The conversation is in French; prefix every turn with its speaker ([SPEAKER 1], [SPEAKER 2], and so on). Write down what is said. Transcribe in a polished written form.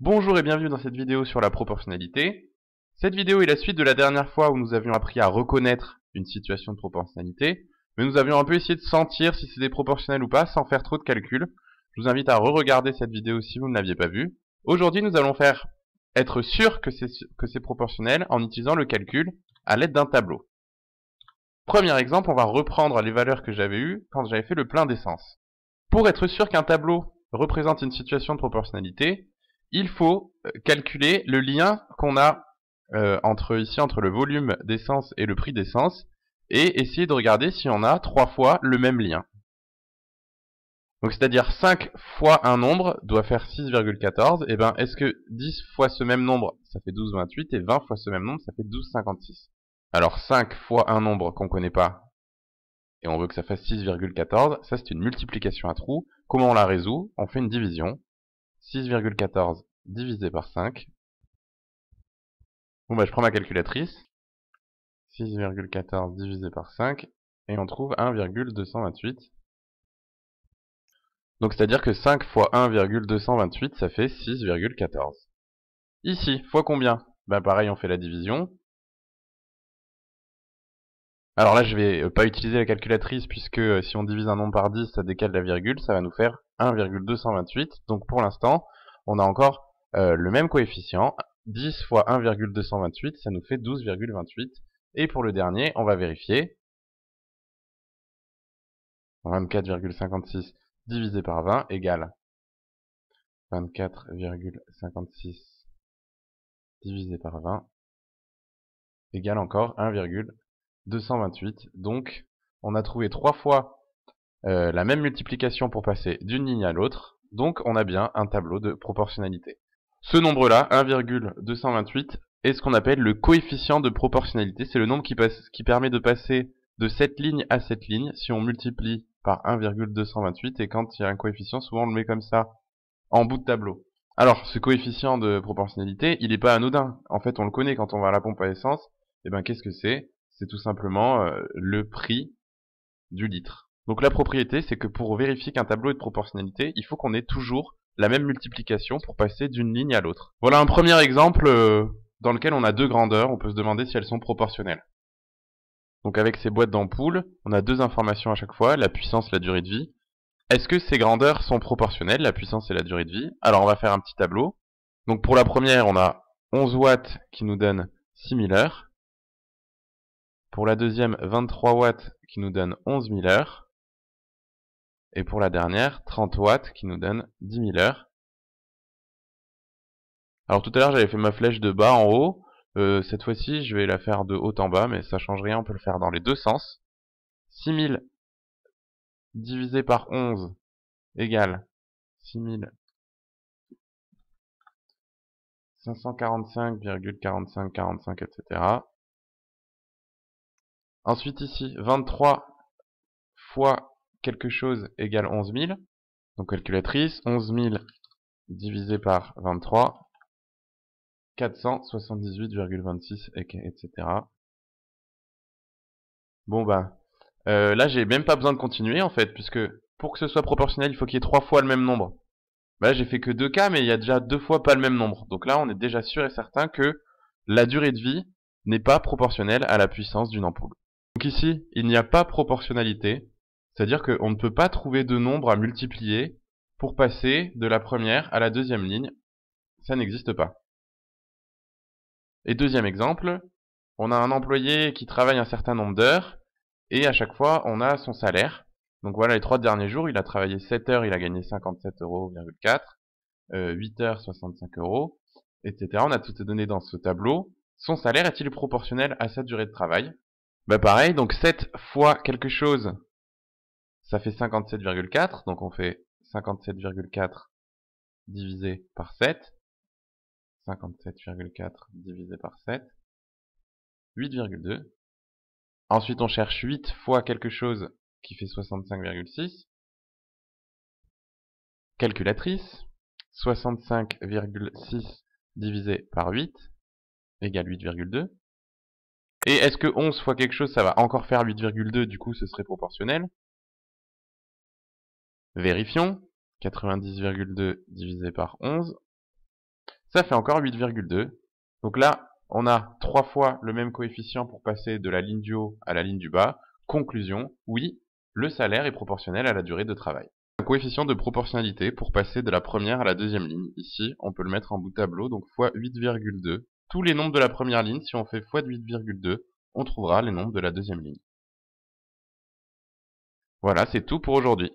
[SPEAKER 1] Bonjour et bienvenue dans cette vidéo sur la proportionnalité. Cette vidéo est la suite de la dernière fois où nous avions appris à reconnaître une situation de proportionnalité, mais nous avions un peu essayé de sentir si c'était proportionnel ou pas sans faire trop de calculs. Je vous invite à re-regarder cette vidéo si vous ne l'aviez pas vue. Aujourd'hui, nous allons être sûr que c'est proportionnel en utilisant le calcul à l'aide d'un tableau. Premier exemple, on va reprendre les valeurs que j'avais eues quand j'avais fait le plein d'essence. Pour être sûr qu'un tableau représente une situation de proportionnalité, il faut calculer le lien qu'on a entre le volume d'essence et le prix d'essence et essayer de regarder si on a 3 fois le même lien. Donc c'est-à-dire 5 fois un nombre doit faire 6,14. Et ben est-ce que 10 fois ce même nombre ça fait 12,28 et 20 fois ce même nombre ça fait 12,56. Alors 5 fois un nombre qu'on ne connaît pas et on veut que ça fasse 6,14, ça c'est une multiplication à trous. Comment on la résout? On fait une division. 6,14 divisé par 5. Bon bah je prends ma calculatrice. 6,14 divisé par 5 et on trouve 1,228. Donc c'est-à-dire que 5 fois 1,228 ça fait 6,14. Ici, fois combien? Bah pareil, on fait la division. Alors là je vais pas utiliser la calculatrice puisque si on divise un nombre par 10 ça décale la virgule, ça va nous faire 1,228. Donc pour l'instant on a encore le même coefficient. 10 fois 1,228 ça nous fait 12,28. Et pour le dernier on va vérifier. 24,56 divisé par 20 égale 24,56 divisé par 20 égale encore 1,228. Donc on a trouvé 3 fois la même multiplication pour passer d'une ligne à l'autre. Donc on a bien un tableau de proportionnalité. Ce nombre-là, 1,228, est ce qu'on appelle le coefficient de proportionnalité. C'est le nombre qui permet de passer de cette ligne à cette ligne si on multiplie par 1,228. Et quand il y a un coefficient, souvent on le met comme ça, en bout de tableau. Alors, ce coefficient de proportionnalité, il n'est pas anodin. En fait, on le connaît quand on va à la pompe à essence. Et ben, qu'est-ce que c'est? C'est tout simplement le prix du litre. Donc la propriété, c'est que pour vérifier qu'un tableau est de proportionnalité, il faut qu'on ait toujours la même multiplication pour passer d'une ligne à l'autre. Voilà un premier exemple dans lequel on a deux grandeurs. On peut se demander si elles sont proportionnelles. Donc avec ces boîtes d'ampoules, on a deux informations à chaque fois, la puissance, la durée de vie. Est-ce que ces grandeurs sont proportionnelles, la puissance et la durée de vie? Alors on va faire un petit tableau. Donc pour la première, on a 11 watts qui nous donne 6000 heures. Pour la deuxième, 23 watts qui nous donne 11 000 heures. Et pour la dernière, 30 watts qui nous donne 10 000 heures. Alors tout à l'heure, j'avais fait ma flèche de bas en haut. Cette fois-ci, je vais la faire de haut en bas, mais ça change rien, on peut le faire dans les deux sens. 6000 divisé par 11 égale 6545,4545, etc. Ensuite ici, 23 fois quelque chose égale 11 000. Donc calculatrice, 11 000 divisé par 23, 478,26, etc. Bon bah, là j'ai même pas besoin de continuer en fait, puisque pour que ce soit proportionnel, il faut qu'il y ait 3 fois le même nombre. Bah là j'ai fait que 2 cas, mais il y a déjà 2 fois pas le même nombre. Donc là on est déjà sûr et certain que la durée de vie n'est pas proportionnelle à la puissance d'une ampoule. Donc ici, il n'y a pas proportionnalité, c'est-à-dire qu'on ne peut pas trouver de nombre à multiplier pour passer de la première à la deuxième ligne. Ça n'existe pas. Et deuxième exemple, on a un employé qui travaille un certain nombre d'heures, et à chaque fois, on a son salaire. Donc voilà, les 3 derniers jours, il a travaillé 7 heures, il a gagné 57,4 €, 8 heures, 65 €, etc. On a toutes ces données dans ce tableau. Son salaire est-il proportionnel à sa durée de travail? Bah pareil, donc 7 fois quelque chose, ça fait 57,4. Donc on fait 57,4 divisé par 7. 57,4 divisé par 7. 8,2. Ensuite, on cherche 8 fois quelque chose qui fait 65,6. Calculatrice. 65,6 divisé par 8 égale 8,2. Et est-ce que 11 fois quelque chose, ça va encore faire 8,2, du coup ce serait proportionnel? Vérifions. 90,2 divisé par 11. Ça fait encore 8,2. Donc là, on a 3 fois le même coefficient pour passer de la ligne du haut à la ligne du bas. Conclusion, oui, le salaire est proportionnel à la durée de travail. Un coefficient de proportionnalité pour passer de la première à la deuxième ligne. Ici, on peut le mettre en bout de tableau, donc fois 8,2. Tous les nombres de la première ligne, si on fait fois de 8,2, on trouvera les nombres de la deuxième ligne. Voilà, c'est tout pour aujourd'hui.